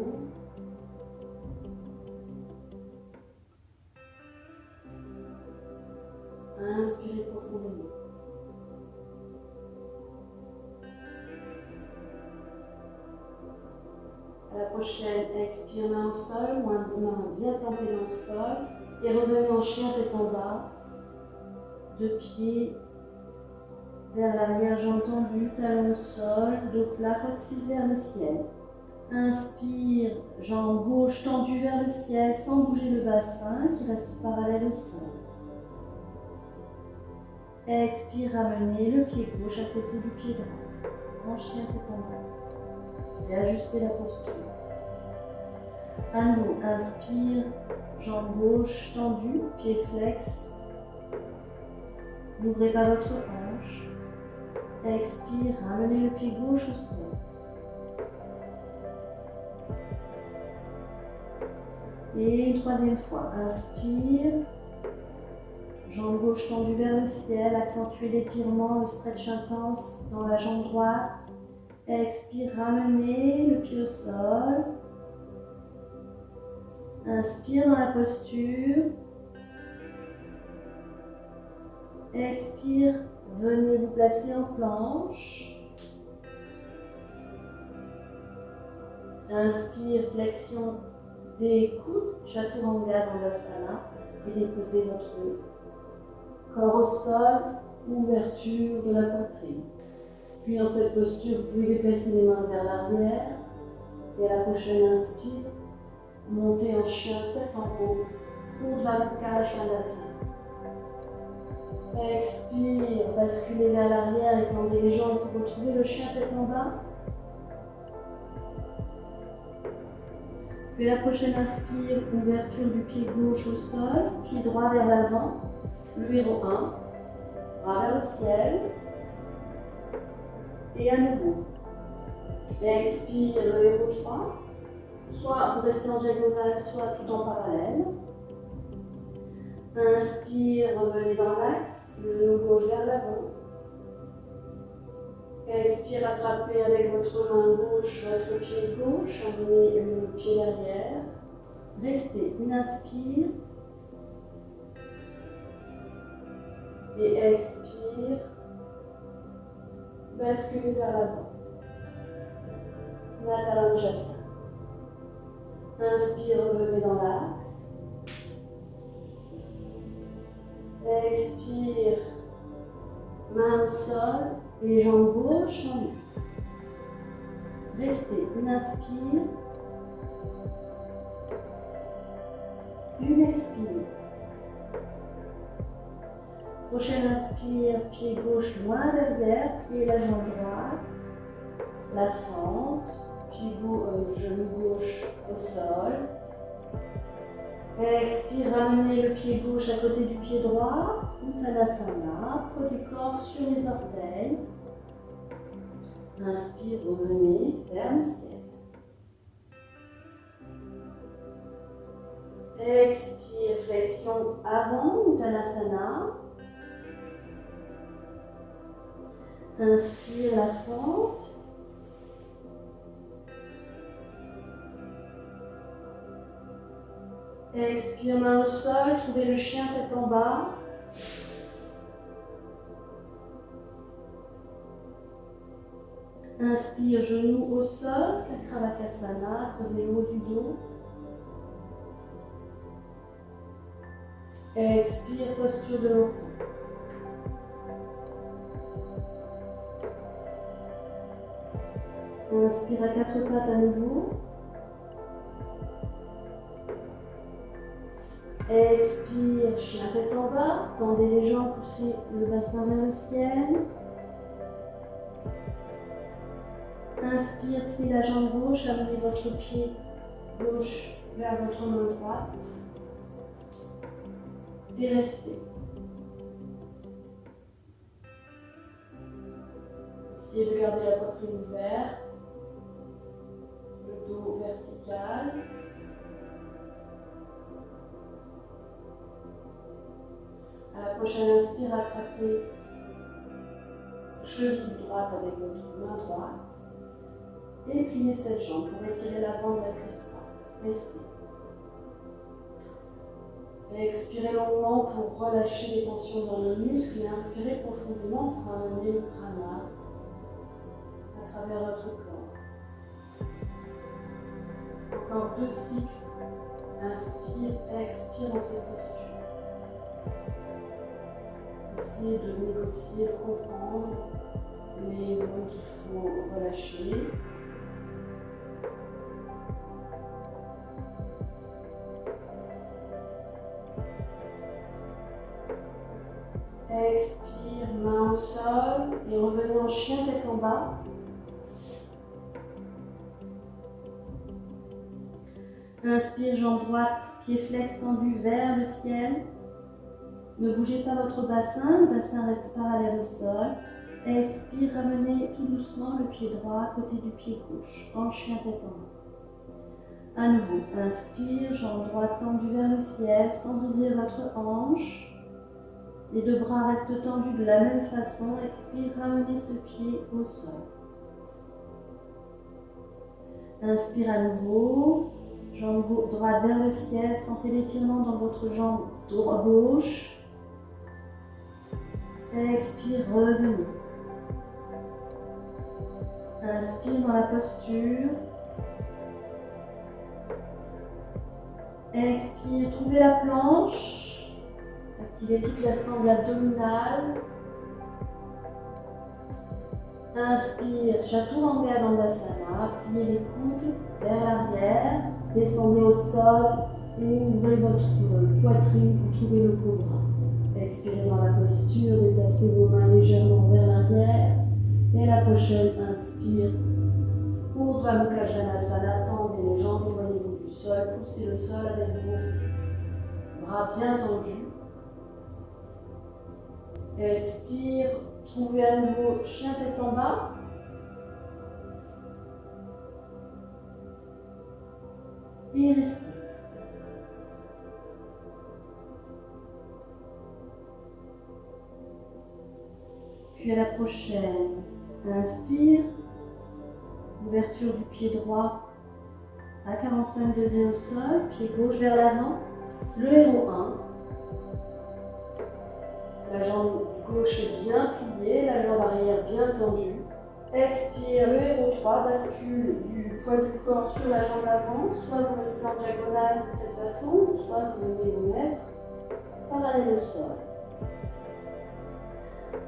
Inspirez profondément. À la prochaine, expire main au sol, main bien plantée dans le sol et revenez en chien tête en bas. 2 pieds vers l'arrière, jambes tendues, talons au sol, dos plat, coccyx vers le ciel. Inspire, jambe gauche tendue vers le ciel sans bouger le bassin qui reste parallèle au sol. Expire, ramenez le pied gauche à côté du pied droit. En chien tête en bas. Et ajustez la posture. À nouveau, inspire, jambe gauche tendue, pied flex. N'ouvrez pas votre hanche. Expire, ramenez le pied gauche au sol. Et une troisième fois, inspire, jambe gauche tendue vers le ciel, accentuez l'étirement, le stretch intense dans la jambe droite. Expire, ramenez le pied au sol. Inspire dans la posture. Expire, venez vous placer en planche. Inspire, flexion des coudes, Chaturanga Dandasana, et déposez votre corps au sol, ouverture de la poitrine. Puis en cette posture, vous pouvez déplacer les mains vers l'arrière, et à la prochaine inspire, montez en chien tête en haut, Urdhva Svanasana. Expire, basculez vers l'arrière, étendez les jambes pour retrouver le chien tête en bas. Puis la prochaine inspire, ouverture du pied gauche au sol, pied droit vers l'avant, le héros 1, bras vers le ciel, et à nouveau. Expire, le héros 3, soit vous restez en diagonale, soit tout en parallèle. Inspire, revenez dans l'axe, le genou gauche vers l'avant. Expire, attrapez avec votre main gauche votre pied gauche, emmenez le pied derrière. Restez, une inspire. Et expire. Basculez vers l'avant. Natalanjasana. Inspire, revenez dans l'axe. Expire, main au sol. Les jambes gauche en haut. Restez, une inspire. Une expire. Prochaine inspire, pied gauche loin derrière, pliez la jambe droite, la fente, puis genou gauche au sol. Expire, ramenez le pied gauche à côté du pied droit, Uttanasana, poids du corps sur les orteils. Inspire, revenez vers le ciel. Expire, flexion avant, Uttanasana. Inspire la fente. Expire, main au sol, trouvez le chien tête en bas. Inspire, genou au sol, Kakravakasana, creusez le haut du dos. Expire, posture de l'enfant. Inspire à quatre pattes à nouveau. Expire, chien tête en bas, tendez les jambes, poussez le bassin vers le ciel. Inspire, pliez la jambe gauche, amenez votre pied gauche vers votre main droite. Et restez. Essayez de garder la poitrine ouverte, le dos vertical. À la prochaine inspire, attrapez cheville droite avec votre main droite et pliez cette jambe pour étirer l'avant de la cuisse droite. Restez. Et expirez longuement pour relâcher les tensions dans le muscle et inspirez profondément pour amener le prana à travers votre corps. Encore 2 cycles. Inspire, expire dans cette posture. Essayez de négocier, de comprendre les zones qu'il faut relâcher. Expire, main au sol et revenez en chien tête en bas. Inspire, jambe droite, pied flex tendu vers le ciel. Ne bougez pas votre bassin, le bassin reste parallèle au sol. Expire, ramenez tout doucement le pied droit à côté du pied gauche, en chien tête en bas. À nouveau, inspire, jambe droite tendue vers le ciel, sans ouvrir votre hanche. Les 2 bras restent tendus de la même façon. Expire, ramenez ce pied au sol. Inspire à nouveau, jambe droite vers le ciel, sentez l'étirement dans votre jambe gauche. Expire, revenez. Inspire dans la posture. Expire, trouvez la planche. Activez toute la sangle abdominale. Inspire, Chaturanga Dandasana. Pliez les coudes vers l'arrière. Descendez au sol et ouvrez votre poitrine pour trouver le cobra. Expirez dans la posture, déplacez vos mains légèrement vers l'arrière. Et la prochaine, inspire. Urdhva Mukha Svanasana, tendez les jambes éloignez-vous du sol, poussez le sol avec vos bras bien tendus. Expire, trouvez à nouveau chien tête en bas. Et restez. Puis à la prochaine, inspire, ouverture du pied droit à 45 degrés au sol, pied gauche vers l'avant, le héros 1. La jambe gauche est bien pliée, la jambe arrière bien tendue. Expire, le héros 3, bascule du poids du corps sur la jambe avant, soit vous restez en diagonale de cette façon, soit vous venez vous mettre parallèle au sol.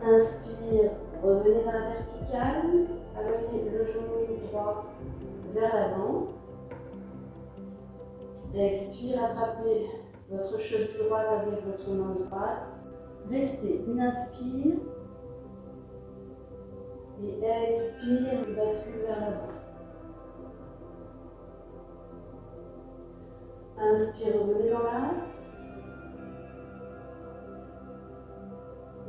Inspire, revenez dans la verticale, amenez le genou droit vers l'avant. Expire, attrapez votre cheville droite avec votre main droite. Restez, une inspire. Et expire, et bascule vers l'avant. Inspire, revenez dans l'axe.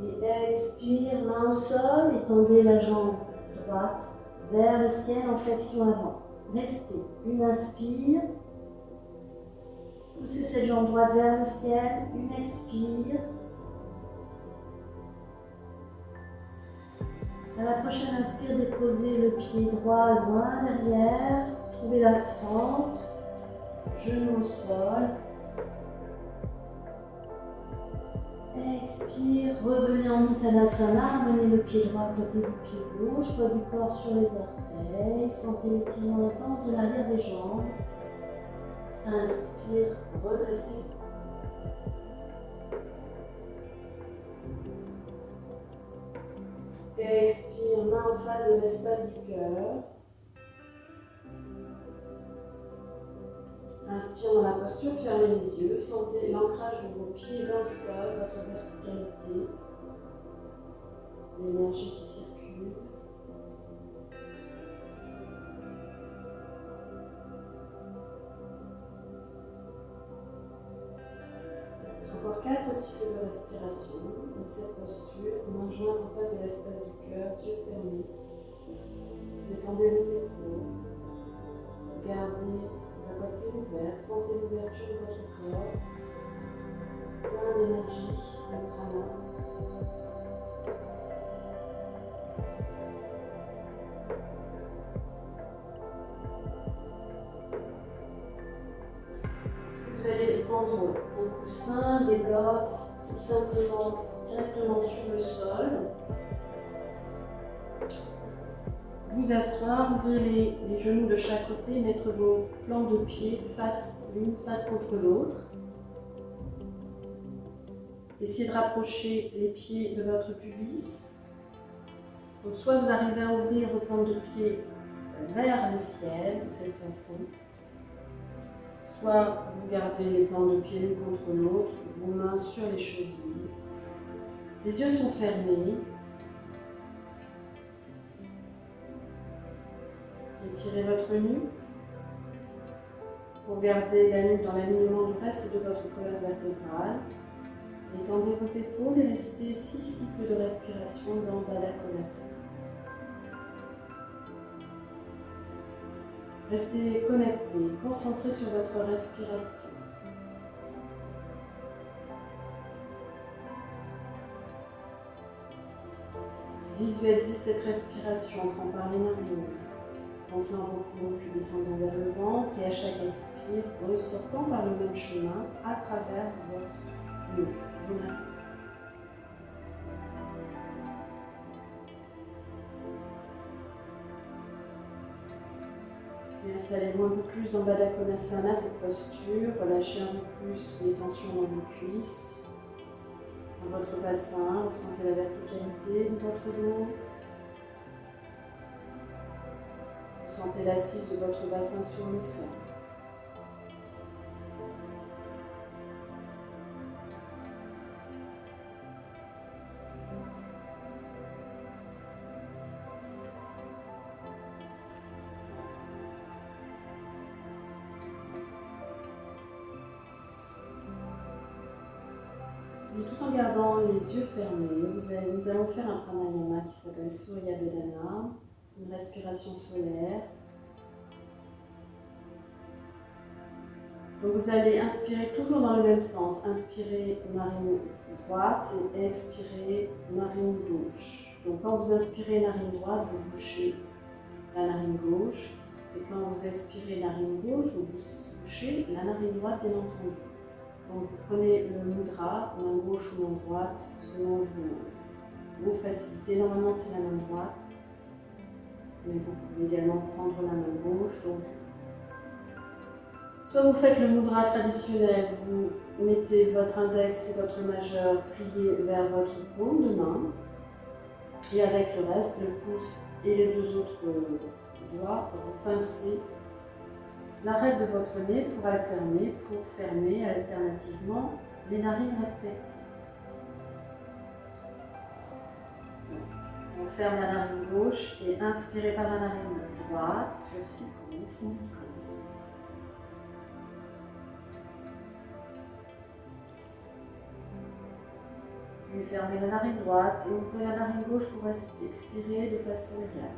Et expire, main au sol, étendez la jambe droite vers le ciel en flexion avant. Restez, une inspire. Poussez cette jambe droite vers le ciel, une expire. À la prochaine inspire, déposez le pied droit loin derrière, trouvez la fente, genou au sol. Expire, revenez en Uttanasana, ramenez le pied droit à côté du pied gauche, poids du corps sur les orteils, sentez l'étirement intense de l'arrière des jambes. Inspire, redressez. Expire, main en face de l'espace du cœur. Inspire dans la posture, fermez les yeux, sentez l'ancrage de vos pieds dans le sol, votre verticalité, l'énergie qui circule. Encore 4 cycles de respiration dans cette posture, main jointe en face de l'espace du cœur, yeux fermés. Détendez vos épaules, gardez la poitrine ouverte, sentez l'ouverture de votre corps, plein d'énergie, le prana. Vous allez prendre un coussin, des blocs, tout simplement directement sur le sol. Vous asseoir, ouvrir les genoux de chaque côté, mettre vos plans de pied l'une face contre l'autre. Essayez de rapprocher les pieds de votre pubis. Donc soit vous arrivez à ouvrir vos plans de pied vers le ciel de cette façon, soit vous gardez les plans de pied l'une contre l'autre, vos mains sur les chevilles. Les yeux sont fermés. Étirez votre nuque pour garder la nuque dans l'alignement du reste de votre colonne vertébrale. Étendez vos épaules et restez 6 cycles de respiration dans Baddha Konasana. Restez connecté, concentré sur votre respiration. Visualisez cette respiration entrant par les narines, gonflant vos poumons puis descendant vers le ventre et à chaque expire, ressortant par le même chemin à travers votre nez. Installez-vous un peu plus dans Baddha Konasana, cette posture. Relâchez un peu plus les tensions dans vos cuisses, dans votre bassin. Ressentez la verticalité de votre dos. Ressentez l'assise de votre bassin sur le sol. Et tout en gardant les yeux fermés, nous allons faire un pranayama qui s'appelle Surya Vedana, une respiration solaire. Donc vous allez inspirer toujours dans le même sens. Inspirez narine droite et expirez narine gauche. Donc quand vous inspirez narine droite, vous bouchez la narine gauche. Et quand vous expirez narine gauche, vous bouchez la narine droite, bien entendu. Donc vous prenez le mudra, main gauche ou main droite, selon vos facilités. Normalement c'est la main droite, mais vous pouvez également prendre la main gauche. Donc, soit vous faites le mudra traditionnel, vous mettez votre index et votre majeur pliés vers votre paume de main, et avec le reste, le pouce et les deux autres doigts, vous pincez l'arête de votre nez pour alterner, pour fermer alternativement les narines respectives. On ferme la narine gauche et inspirez par la narine droite sur 6 comptes ou 8 comptes. Puis fermez la narine droite et ouvrez la narine gauche pour expirer de façon égale.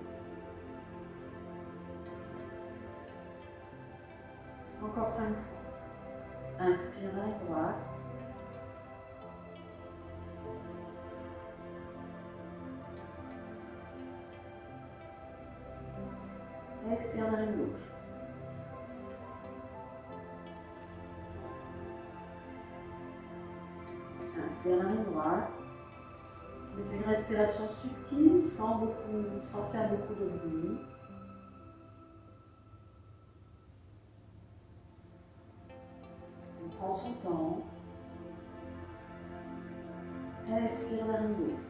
Encore 5 fois. Inspire à la droite. Expire narine gauche. Inspire narine droite. C'est une respiration subtile, sans faire beaucoup de bruit. On prend son temps. Expire narine gauche.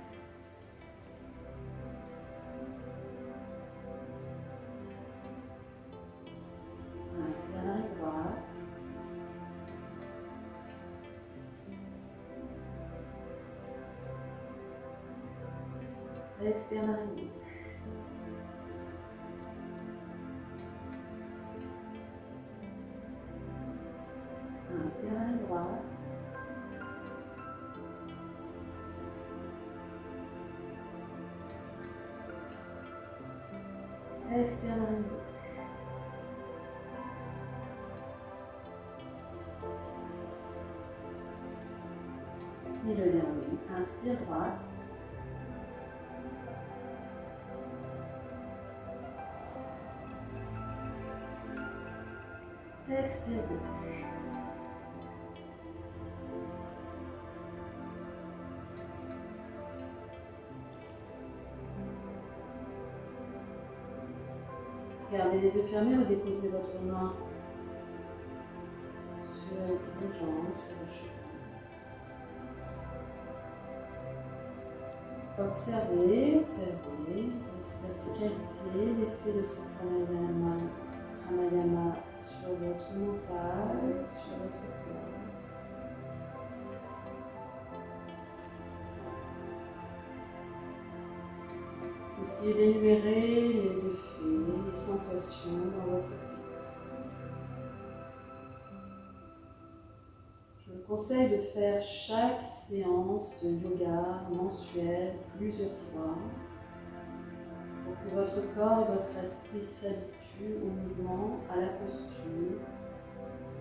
Inspire narine droite. Expire narine gauche. Inspire narine droite. Expire narine gauche. Et le dernier. Inspire droite. Expire gauche. Gardez les yeux fermés, redéposez votre main sur vos jambes, sur vos chevilles. Observez votre verticalité, l'effet de ce pranayama sur votre mental, sur votre corps. Essayez d'énumérer les effets, les sensations dans votre tête. Je vous conseille de faire chaque séance de yoga mensuelle plusieurs fois pour que votre corps et votre esprit s'habituent au mouvement, à la posture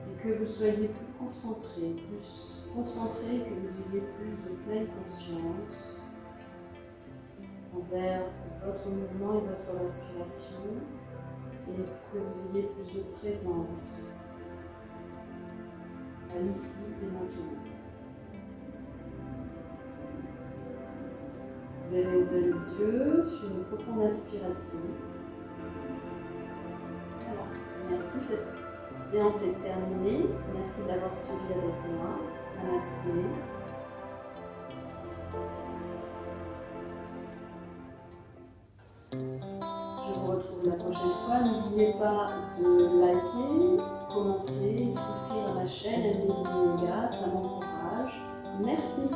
et que vous soyez plus concentrés, que vous ayez plus de pleine conscience envers votre mouvement et votre respiration et que vous ayez plus de présence à l'ici et maintenant. Vous allez ouvrir les yeux sur une profonde inspiration. Alors, Merci, cette séance est terminée. Merci d'avoir suivi avec moi. Namasté. Je vous retrouve la prochaine fois. N'oubliez pas de liker, commenter, souscrire à ma chaîne MBD Yoga, ça m'encourage. Merci.